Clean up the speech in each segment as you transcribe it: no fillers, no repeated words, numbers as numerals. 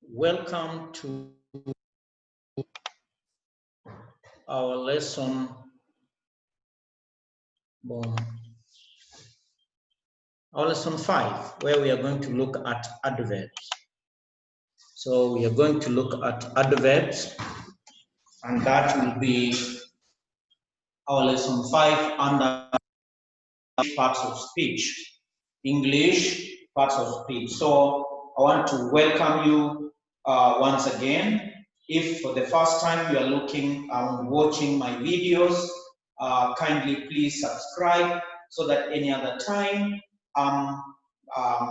Welcome to our lesson our lesson 5, where we are going to look at adverbs. So we are going to look at adverbs, and that will be our lesson 5 under parts of speech, English parts of speech. So I want to welcome you once again. If for the first time you are looking and watching my videos, kindly please subscribe so that any other time I'm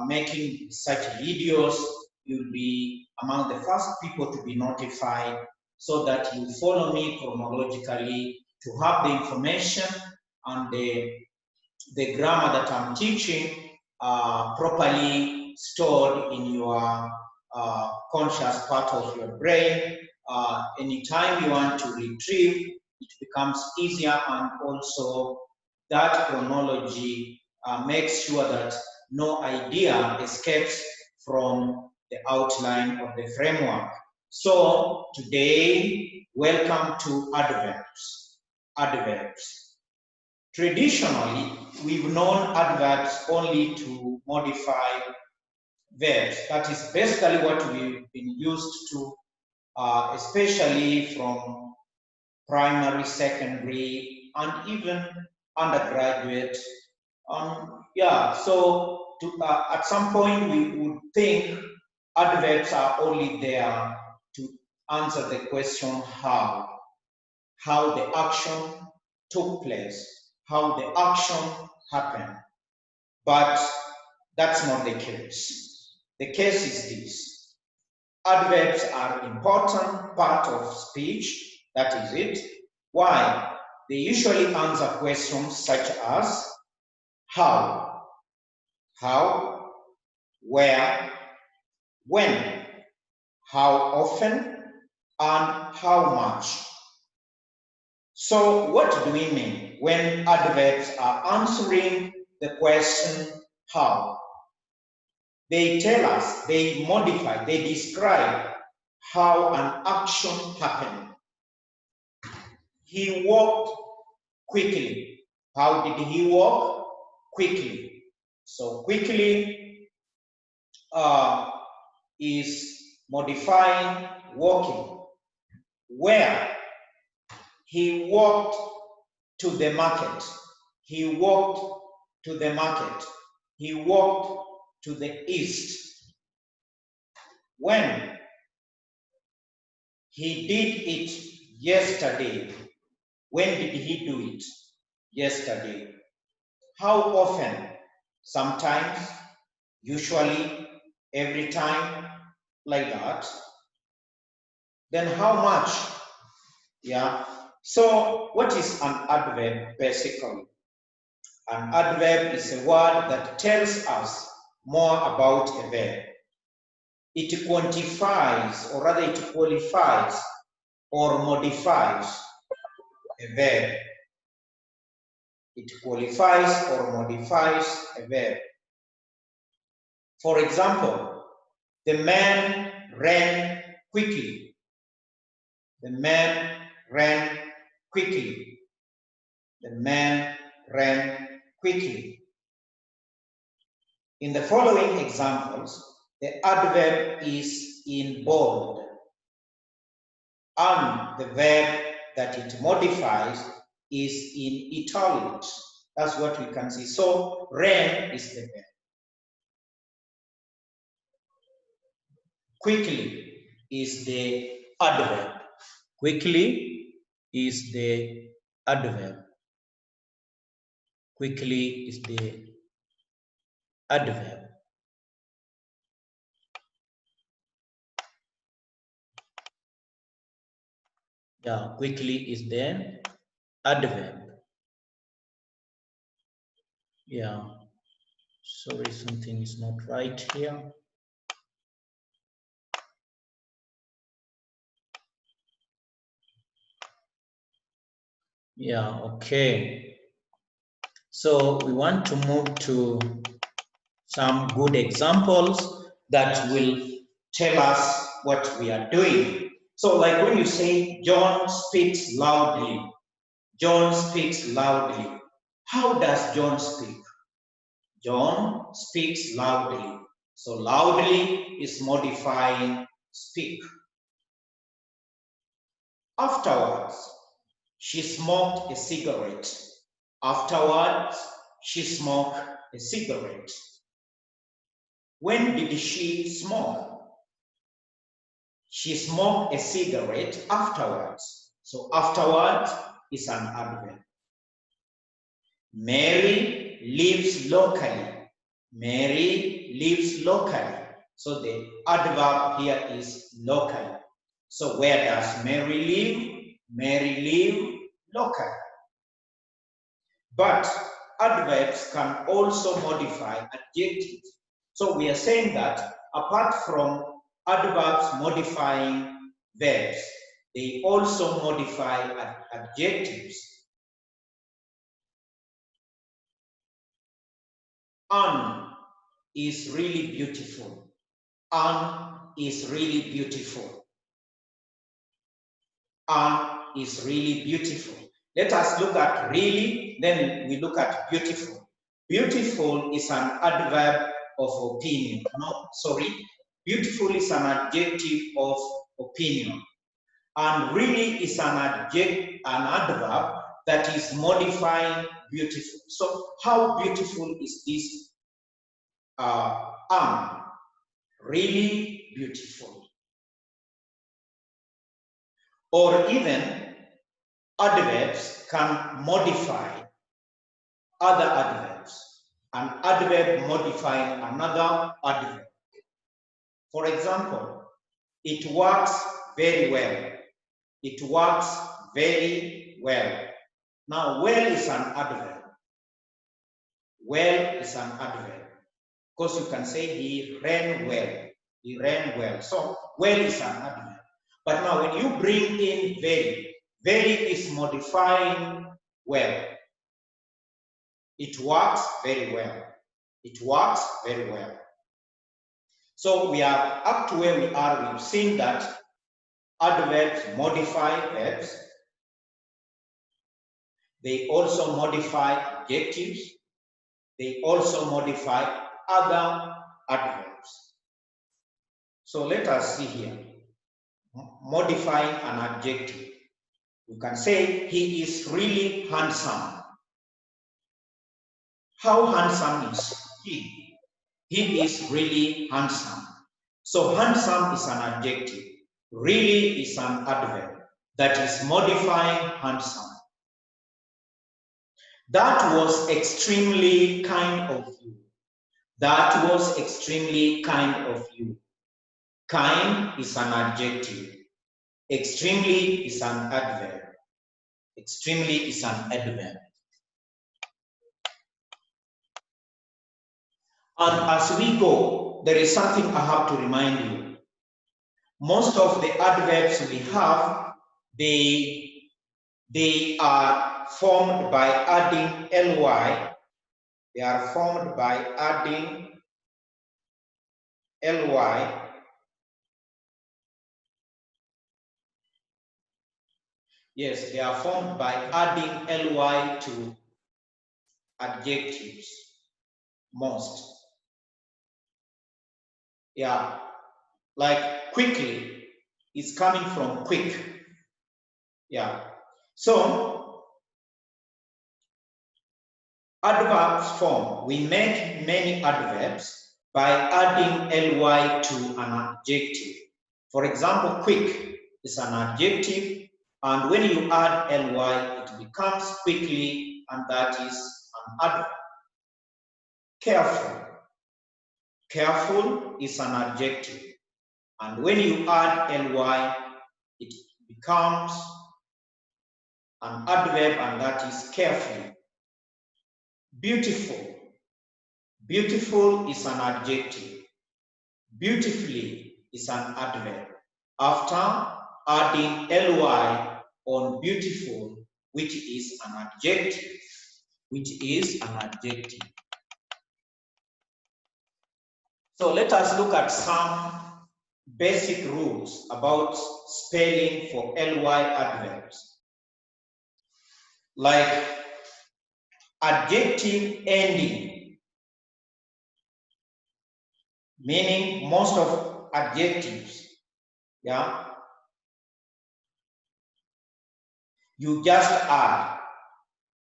making such videos, you'll be among the first people to be notified, so that you follow me chronologically to have the information and the grammar that I'm teaching properly stored in your conscious part of your brain. Anytime you want to retrieve, it becomes easier, and also that chronology makes sure that no idea escapes from the outline of the framework. So today, welcome to adverbs. Adverbs. Traditionally, we've known adverbs only to modify verbs. That is basically what we've been used to, especially from primary, secondary, and even undergraduate. So at some point we would think adverbs are only there to answer the question how the action took place, how the action happened. But that's not the case. The case is this. Adverbs are an important part of speech. That is it. Why? They usually answer questions such as how, where, when, how often, and how much. So what do we mean when adverbs are answering the question how? They tell us, they modify, they describe how an action happened. He walked quickly. How did he walk? Quickly. So quickly is modifying walking. Where? He walked to the market. He walked to the market. He walked to the east. When? He did it yesterday. When did he do it? Yesterday. How often? Sometimes, usually, every time, like that. Then how much? Yeah. So what is an adverb basically? An adverb is a word that tells us more about a verb. It quantifies, or rather it qualifies or modifies a verb. It qualifies or modifies a verb. For example, the man ran quickly. The man ran quickly. The man ran quickly. In the following examples, the adverb is in bold, and the verb that it modifies is in italics. That's what we can see. So, ran is the verb. Quickly is the adverb. Quickly is the adverb. Quickly is the adverb. Yeah, quickly is the adverb. Yeah, sorry, something is not right here. Yeah, okay. So we want to move to some good examples that will tell us what we are doing. So like when you say John speaks loudly, John speaks loudly. How does John speak? John speaks loudly. So loudly is modifying speak. Afterwards, she smoked a cigarette. Afterwards, she smoked a cigarette. When did she smoke? She smoked a cigarette afterwards. So afterwards is an adverb. Mary lives locally. Mary lives locally. So the adverb here is locally. So where does Mary live? Mary lives locally. But adverbs can also modify adjectives. So we are saying that apart from adverbs modifying verbs, they also modify adjectives. Anne is really beautiful. Anne is really beautiful. Anne is really beautiful. Let us look at really, then we look at beautiful. Beautiful is an adverb of opinion. No, sorry. Beautiful is an adjective of opinion. And really is an adverb that is modifying beautiful. So how beautiful is this Anne? Really beautiful. Or even adverbs can modify other adverbs. An adverb modifying another adverb. For example, it works very well. It works very well. Now, well is an adverb. Well is an adverb. Because you can say he ran well. He ran well. So, well is an adverb. But now, when you bring in very, very is modifying well. It works very well. It works very well. So we are up to where we are. We've seen that adverbs modify verbs. They also modify adjectives. They also modify other adverbs. So let us see here. Modifying an adjective. You can say he is really handsome. How handsome is he? He is really handsome. So handsome is an adjective. Really is an adverb that is modifying handsome. That was extremely kind of you. That was extremely kind of you. Kind is an adjective. Extremely is an adverb. Extremely is an adverb. And as we go, there is something I have to remind you. Most of the adverbs we have, they are formed by adding ly. They are formed by adding ly. Yes, they are formed by adding ly to adjectives. Most. Yeah, like quickly is coming from quick. Yeah. So adverbs form. We make many adverbs by adding ly to an adjective. For example, quick is an adjective, and when you add ly, it becomes quickly, and that is an adverb. Careful. Careful is an adjective, and when you add ly, it becomes an adverb, and that is carefully. Beautiful. Beautiful is an adjective. Beautifully is an adverb. After adding ly on beautiful, which is an adjective. Which is an adjective. So let us look at some basic rules about spelling for ly adverbs. Like adjective ending, meaning most of adjectives, yeah, you just add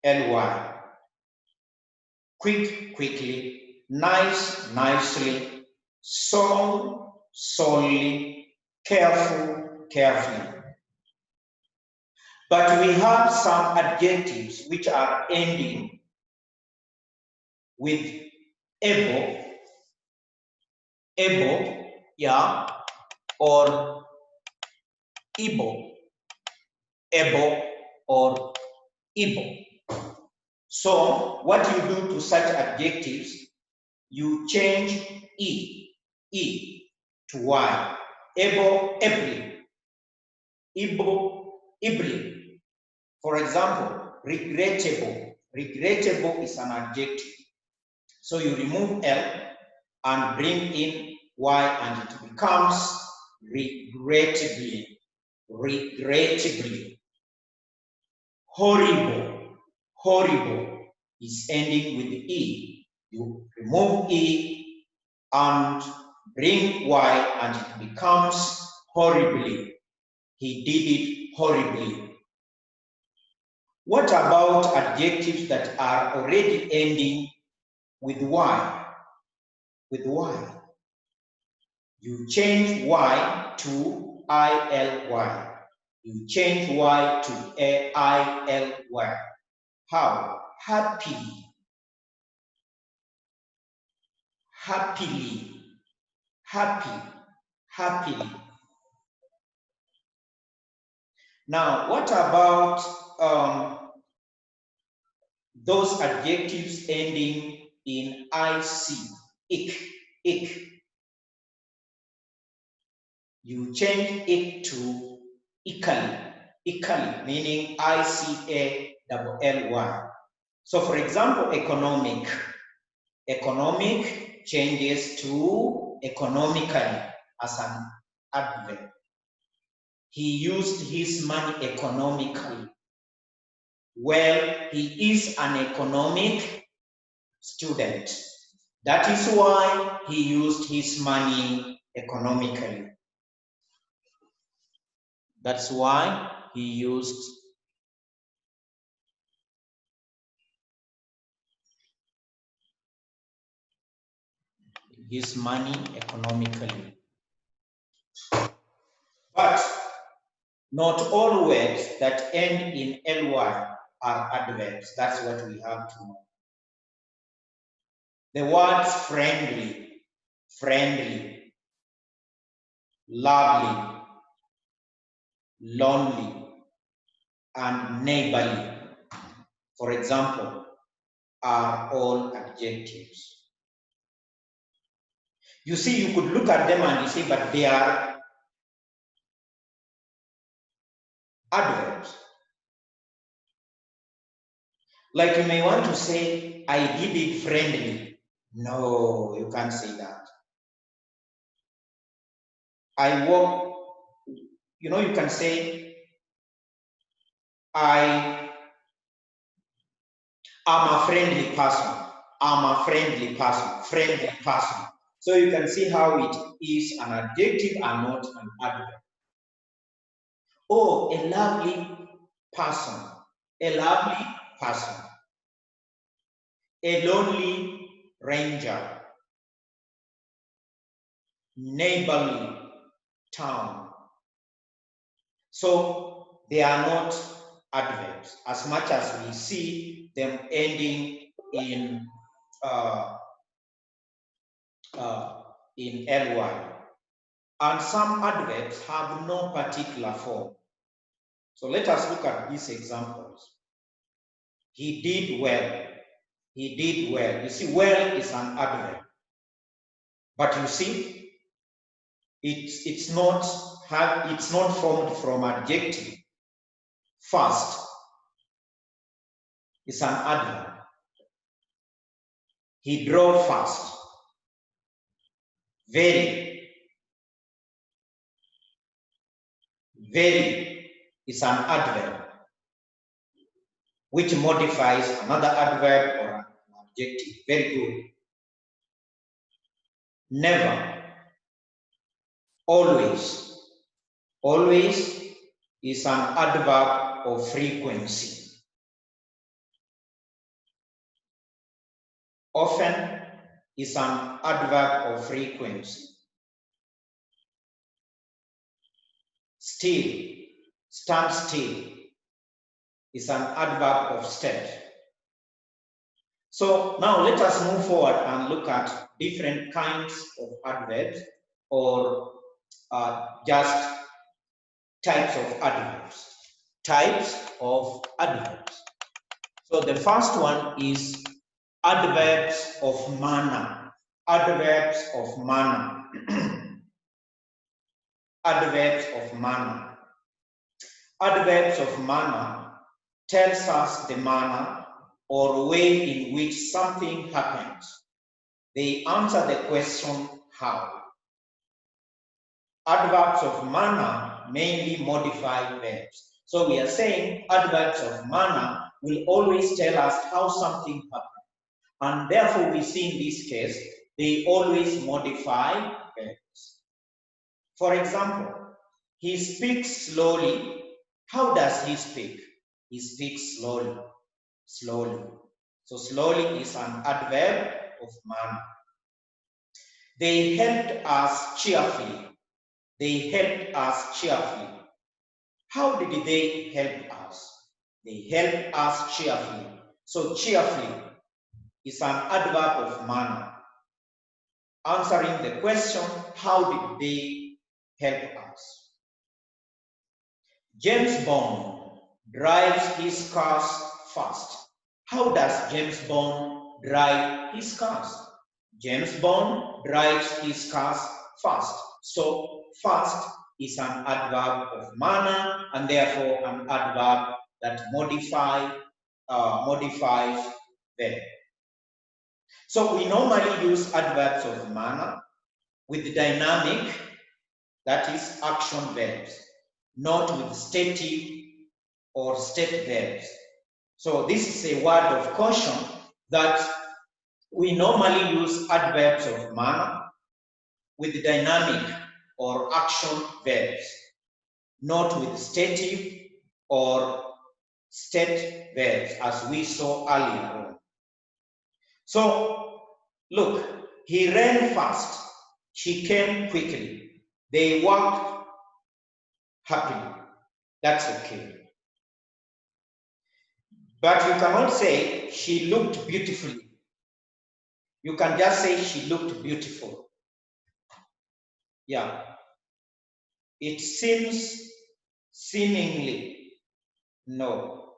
ly. Quick, quickly, nice, nicely, soul, solely, careful, carefully. But we have some adjectives which are ending with able, yeah, or able, or able. So what you do to such adjectives, you change e to y. Able, ibly. For example, regrettable. Regrettable is an adjective. So you remove L and bring in Y and it becomes regrettably. Regrettably. Horrible. Horrible is ending with E. You remove E and bring Y and it becomes horribly. He did it horribly. What about adjectives that are already ending with Y? With Y. You change Y to ILY. You change Y to ILY. How? Happy. Happily. Happy. Happily. Now, what about those adjectives ending in IC? Ick. You change it to equally, meaning ICALLY. So for example, economic changes to economically as an adverb. He used his money economically. Well, he is an economic student. That is why he used his money economically. That's why he used his money economically. But not all words that end in ly are adverbs. That's what we have to know. The words friendly, lovely, lonely, and neighborly, for example, are all adjectives. You see, you could look at them and you say, but they are adverbs. Like you may want to say, I did it friendly. No, you can't say that. I walk, you know, you can say, I am a friendly person. I'm a friendly person. So you can see how it is an adjective and not an adverb. Oh, a lovely person. A lovely person. A lonely ranger. Neighborly town. So they are not adverbs as much as we see them ending in ly. And some adverbs have no particular form. So let us look at these examples. He did well. He did well. You see, well is an adverb. But you see, it's not formed from adjective. First, it's an adverb. He drove fast. Very. Very is an adverb which modifies another adverb or an adjective. Very good. Never. Always. Always is an adverb of frequency. Often is an adverb of frequency. Still, stand still is an adverb of state. So now let us move forward and look at different kinds of adverbs or just types of adverbs. Types of adverbs. So the first one is adverbs of manner. Adverbs of manner. Adverbs of manner. Adverbs of manner tells us the manner or way in which something happens. They answer the question how. Adverbs of manner mainly modify verbs. So we are saying adverbs of manner will always tell us how something happens. And therefore we see in this case, they always modify verbs. For example, he speaks slowly. How does he speak? He speaks slowly. Slowly. So slowly is an adverb of manner. They helped us cheerfully. They helped us cheerfully. How did they help us? They helped us cheerfully. So cheerfully is an adverb of manner. Answering the question, how did they help us? James Bond drives his cars fast. How does James Bond drive his cars? James Bond drives his cars fast. So fast is an adverb of manner and therefore an adverb that modifies verb. So we normally use adverbs of manner with dynamic, that is action verbs, not with stative or state verbs. So this is a word of caution that we normally use adverbs of manner with dynamic or action verbs, not with stative or state verbs as we saw earlier on. So look, he ran fast, she came quickly, they walked happily. That's okay. But you cannot say she looked beautifully. You can just say she looked beautiful. Yeah. It seems, seemingly. No.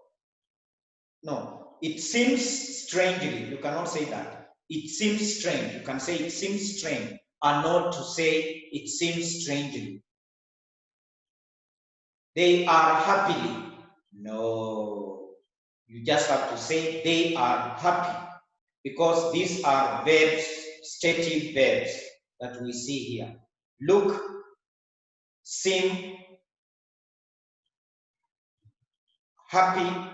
No. It seems strangely. You cannot say that. It seems strange. You can say it seems strange, and not to say it seems strangely. They are happily. No. You just have to say they are happy, because these are verbs, stative verbs that we see here. Look, seem, happy.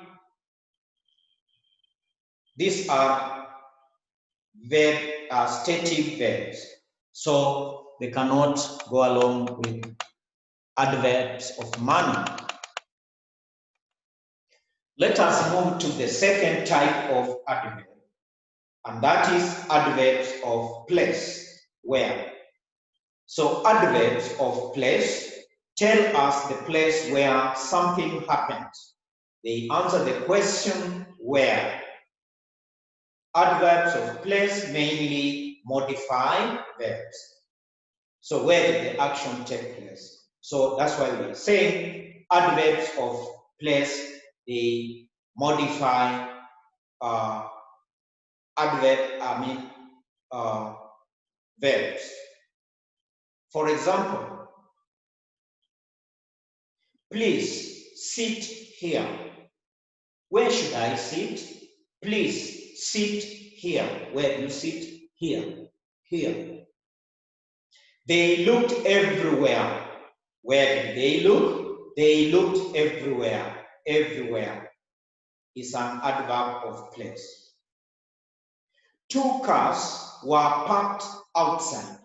These are stative verbs. So they cannot go along with adverbs of manner. Let us move to the second type of adverb, and that is adverbs of place, where. So adverbs of place tell us the place where something happens. They answer the question where. Adverbs of place mainly modify verbs. So where did the action take place? So that's why we are saying adverbs of place, they modify verbs. For example, please sit here. Where should I sit? Please sit here. Where do you sit? Here. Here. They looked everywhere. Where did they look? They looked everywhere. Everywhere is an adverb of place. 2 cars were parked outside.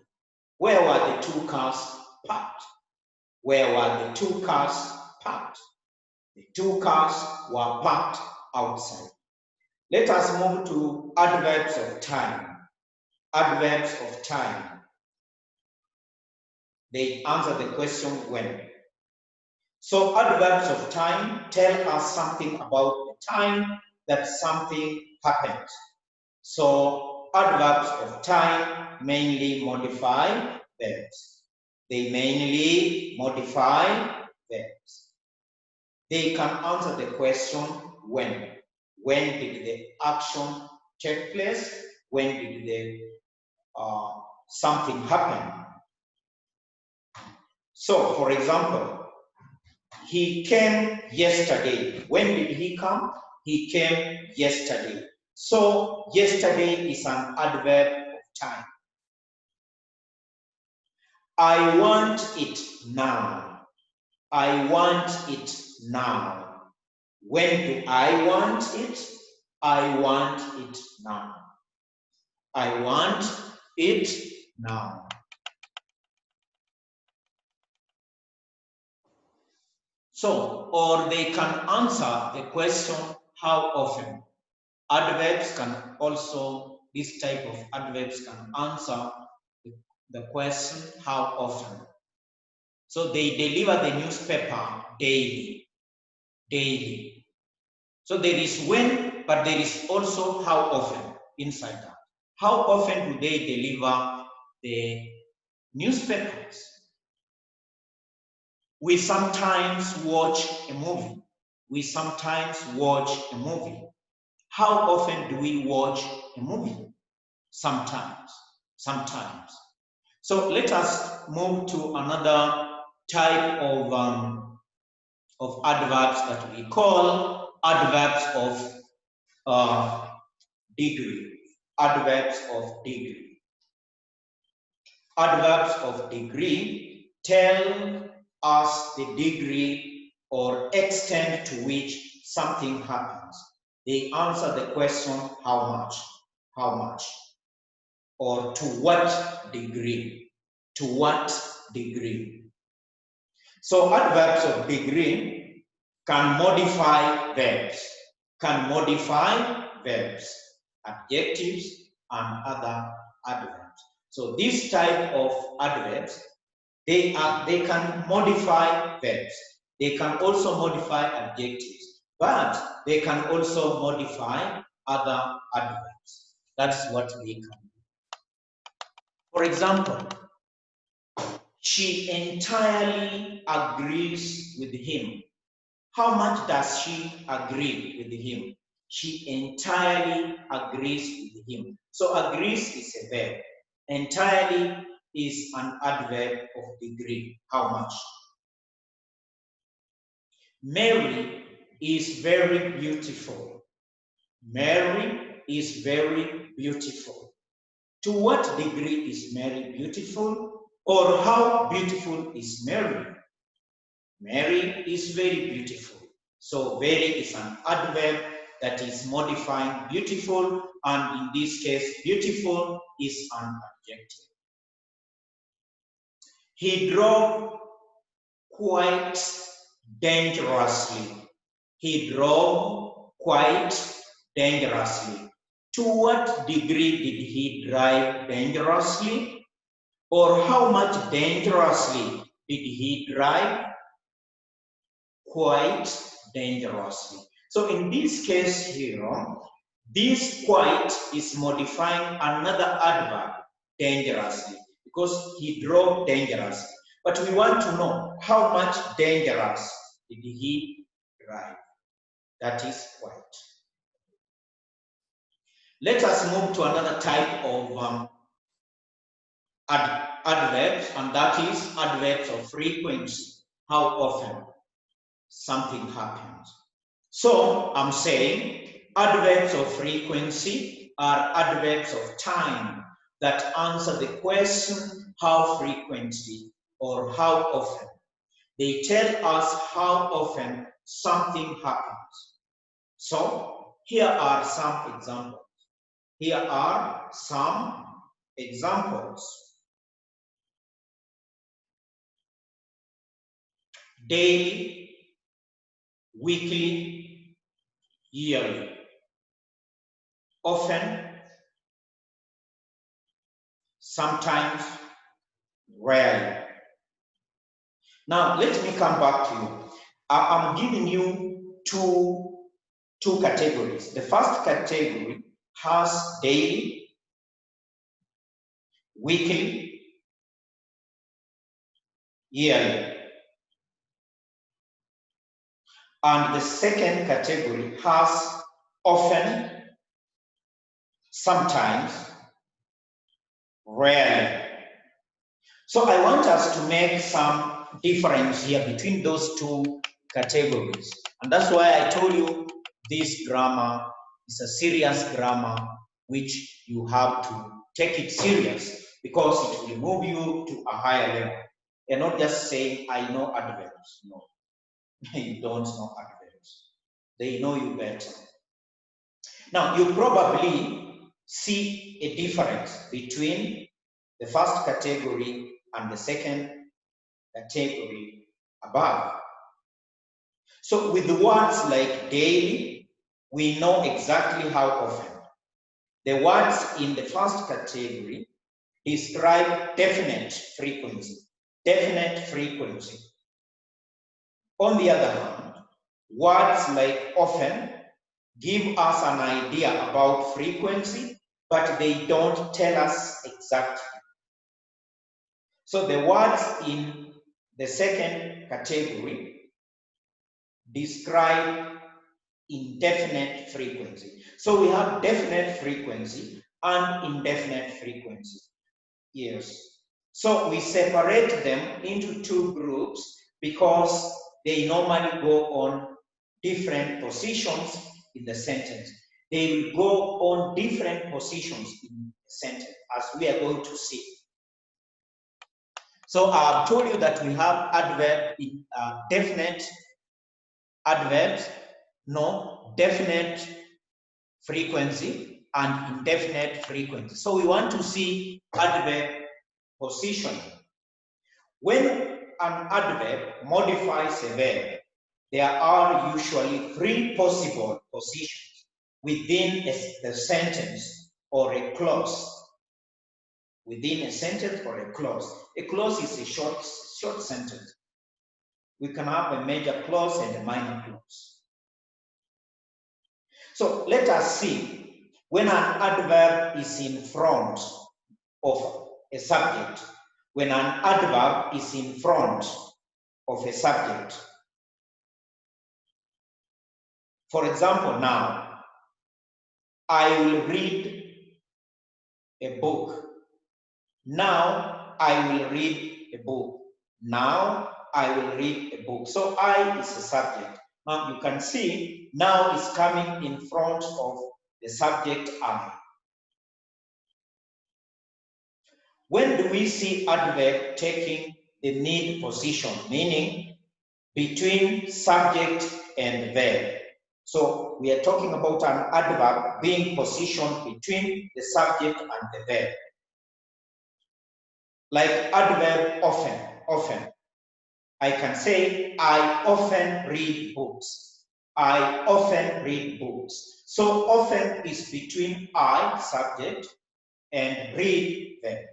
Where were the 2 cars parked? Where were the 2 cars parked? The 2 cars were parked outside. Let us move to adverbs of time. Adverbs of time. They answer the question when. So adverbs of time tell us something about the time that something happens. So adverbs of time mainly modify verbs. They mainly modify verbs. They can answer the question when. When did the action take place? When did the something happen? So, for example, he came yesterday. When did he come? He came yesterday. So, yesterday is an adverb of time. I want it now. I want it now. When do I want it? I want it now. I want it now. So, or they can answer the question, how often? Adverbs can also, this type of adverbs can answer the question, how often? So they deliver the newspaper daily. Daily. So there is when, but there is also how often inside that. How often do they deliver the newspapers? We sometimes watch a movie. We sometimes watch a movie. How often do we watch a movie? Sometimes. Sometimes. So let us move to another type of adverbs that we call adverbs of degree. Adverbs of degree. Adverbs of degree tell us the degree or extent to which something happens. They answer the question, how much? How much? Or to what degree? To what degree? So adverbs of degree can modify verbs. Can modify verbs, adjectives, and other adverbs. So this type of adverbs, they can modify verbs. They can also modify adjectives, but they can also modify other adverbs. That's what they can do. For example, she entirely agrees with him. How much does she agree with him? She entirely agrees with him. So agrees is a verb. Entirely is an adverb of degree. How much? Mary is very beautiful. Mary is very beautiful. To what degree is Mary beautiful? Or how beautiful is Mary? Mary is very beautiful. So very is an adverb that is modifying beautiful, and in this case, beautiful is an adjective. He drove quite dangerously. He drove quite dangerously. To what degree did he drive dangerously? Or how much dangerously did he drive? Quite dangerously. So in this case here, this quite is modifying another adverb, dangerously, because he drove dangerously. But we want to know how much dangerous did he drive. That is quite. Let us move to another type of adverbs, and that is adverbs of frequency. How often something happens. So I'm saying adverbs of frequency are adverbs of time. that answer the question how frequently or how often. They tell us how often something happens. So here are some examples. Here are some examples. Daily, weekly, yearly. Often, sometimes, rarely. Now, let me come back to you. I'm giving you two categories. The first category has daily, weekly, yearly. And the second category has often, sometimes, rarely. So I want us to make some difference here between those two categories. And that's why I told you this grammar is a serious grammar which you have to take it serious because it will move you to a higher level. You're not just saying, I know adverbs. No, you don't know adverbs. They know you better. Now, you probably see a difference between the first category and the second category above. So with the words like daily, we know exactly how often. The words in the first category describe definite frequency. Definite frequency. On the other hand, words like often give us an idea about frequency, but they don't tell us exactly. So the words in the second category describe indefinite frequency. So we have definite frequency and indefinite frequency. Yes. So we separate them into two groups because they normally go on different positions in the sentence. They will go on different positions in the sentence, as we are going to see. So I've told you that we have definite adverbs, no, definite frequency, and indefinite frequency. So we want to see adverb positioning. When an adverb modifies a verb, there are usually three possible positions within the sentence or a clause. Within a sentence or a clause. A clause is a short sentence. We can have a major clause and a minor clause. So let us see when an adverb is in front of a subject. When an adverb is in front of a subject. For example, now, I will read a book. Now, I will read a book. Now, I will read a book. So, I is a subject. Now, you can see, now is coming in front of the subject I. When do we see adverb taking the need position, meaning between subject and verb? So we are talking about an adverb being positioned between the subject and the verb. Like adverb often, often. I can say, I often read books. I often read books. So often is between I, subject, and read, verb.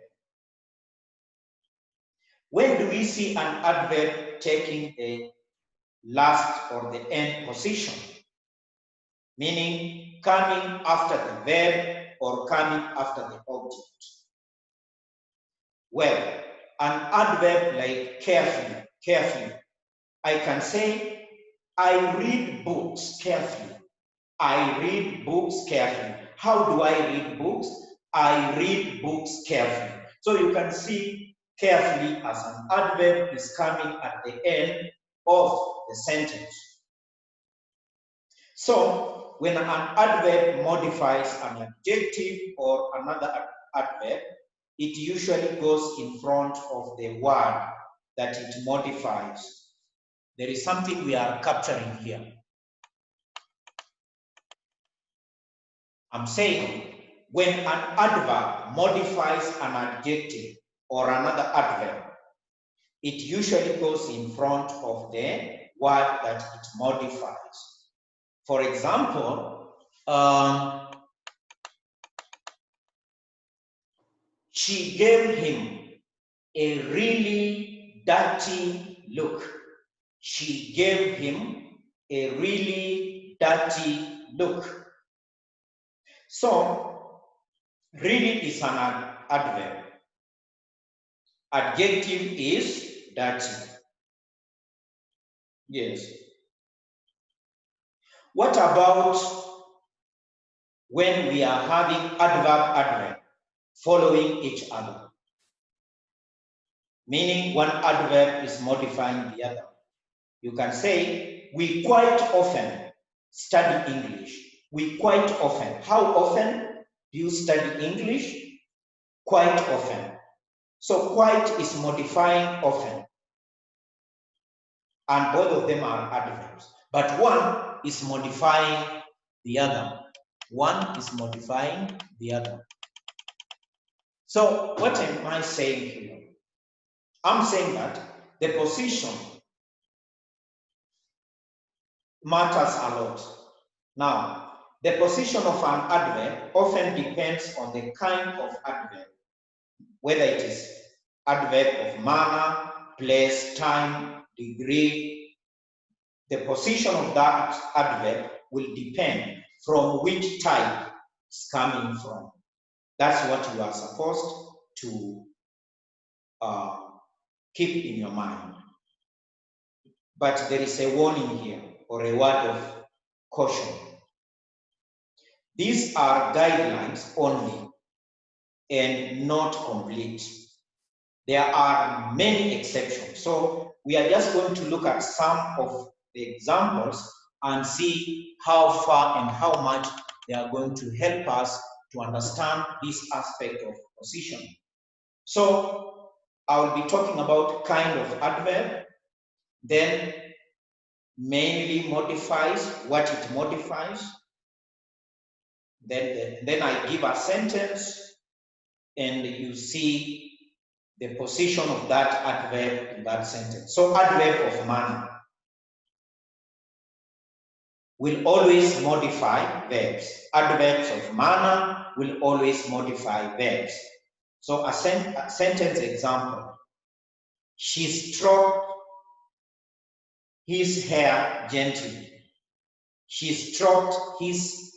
When do we see an adverb taking the last or the end position? Meaning coming after the verb or coming after the object. Well, an adverb like carefully, carefully. I can say, I read books carefully. I read books carefully. How do I read books? I read books carefully. So you can see carefully as an adverb is coming at the end of the sentence. So when an adverb modifies an adjective or another adverb, it usually goes in front of the word that it modifies. There is something we are capturing here. I'm saying when an adverb modifies an adjective or another adverb, it usually goes in front of the word that it modifies. For example, she gave him a really dirty look. She gave him a really dirty look. So, really is an adverb. Adjective is dirty. Yes. What about when we are having adverb following each other? Meaning one adverb is modifying the other. You can say, we quite often study English. We quite often. How often do you study English? Quite often. So quite is modifying often. And both of them are adverbs. But one is modifying the other. One is modifying the other. So what am I saying here? I'm saying that the position matters a lot. Now, the position of an adverb often depends on the kind of adverb, whether it is adverb of manner, place, time, degree. The position of that adverb will depend from which type it's coming from. That's what you are supposed to keep in your mind. But there is a warning here, or a word of caution. These are guidelines only and not complete. There are many exceptions. So we are just going to look at some of the examples and see how far and how much they are going to help us to understand this aspect of positioning. So I will be talking about kind of adverb, then mainly modifies, what it modifies, then I give a sentence and you see the position of that adverb in that sentence. So adverb of manner will always modify verbs. Adverbs of manner will always modify verbs. So a sentence example: she stroked his hair gently. She stroked his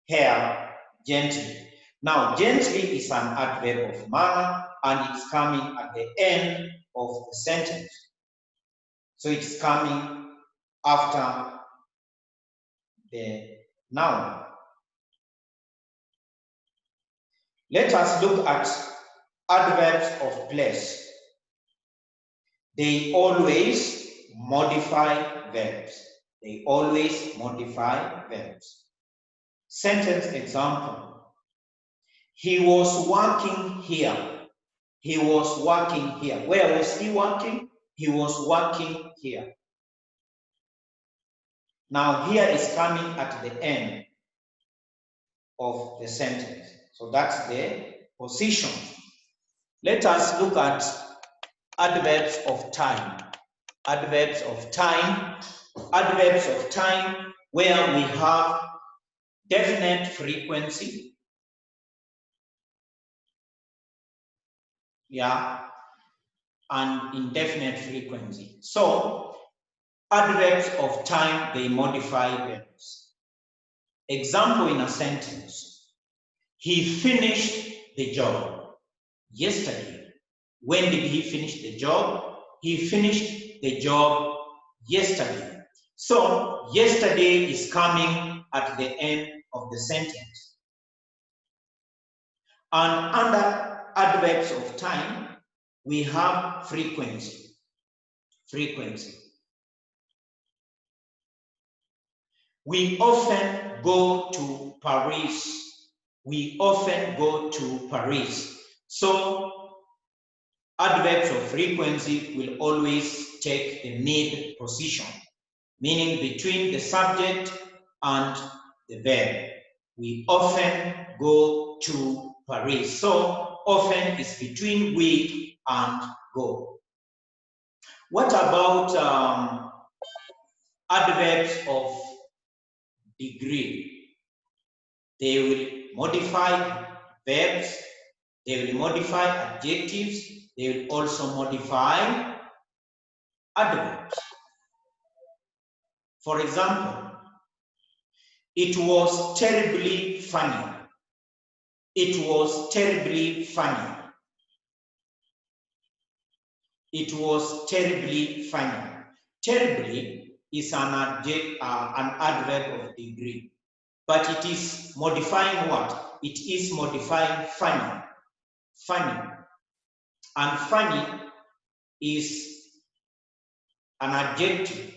hair gently. Now, gently is an adverb of manner and it's coming at the end of the sentence. So it's coming after the noun. Let us look at adverbs of place. They always modify verbs. They always modify verbs. Sentence example: he was working here. He was working here. Where was he working? He was working here. Now here is coming at the end of the sentence. So that's the position. Let us look at adverbs of time. Adverbs of time. Adverbs of time where we have definite frequency. Yeah. And indefinite frequency. So adverbs of time, they modify verbs. Example in a sentence: he finished the job yesterday. When did he finish the job? He finished the job yesterday. So yesterday is coming at the end of the sentence. And under adverbs of time, we have frequency. Frequency. We often go to Paris. We often go to Paris. So adverbs of frequency will always take the mid position, meaning between the subject and the verb. We often go to Paris. So often is between we and go. What about adverbs of degree? They will modify verbs, they will modify adjectives, they will also modify adverbs. For example, it was terribly funny. It was terribly funny. It was terribly funny. Terribly is an adverb of degree, but it is modifying what? It is modifying funny. Funny. And funny is an adjective.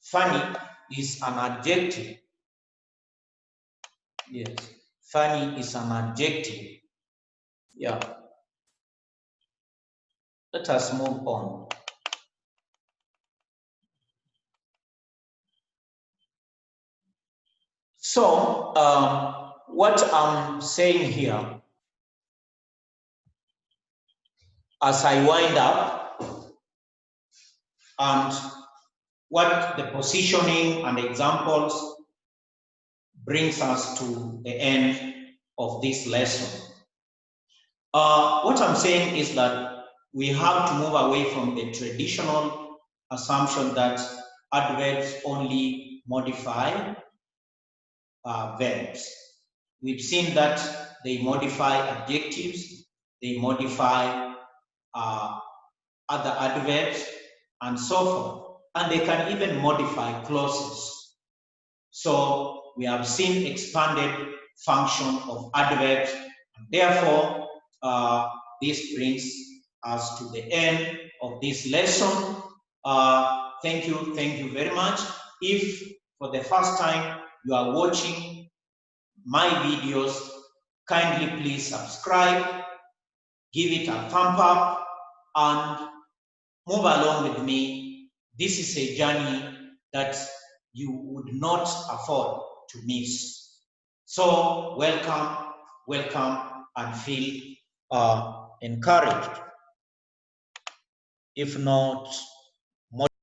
Funny is an adjective. Yes. Funny is an adjective. Yeah. Let us move on. So, what I'm saying here, as I wind up, and what the positioning and examples brings us to the end of this lesson. What I'm saying is that we have to move away from the traditional assumption that adverbs only modify verbs. We've seen that they modify adjectives, they modify other adverbs, and so forth. And they can even modify clauses. So we have seen expanded function of adverbs, and therefore this brings us to the end of this lesson. Thank you very much. If for the first time you are watching my videos, kindly please subscribe, give it a thumb up, and move along with me. This is a journey that you would not afford to miss. So welcome, and feel encouraged. If not,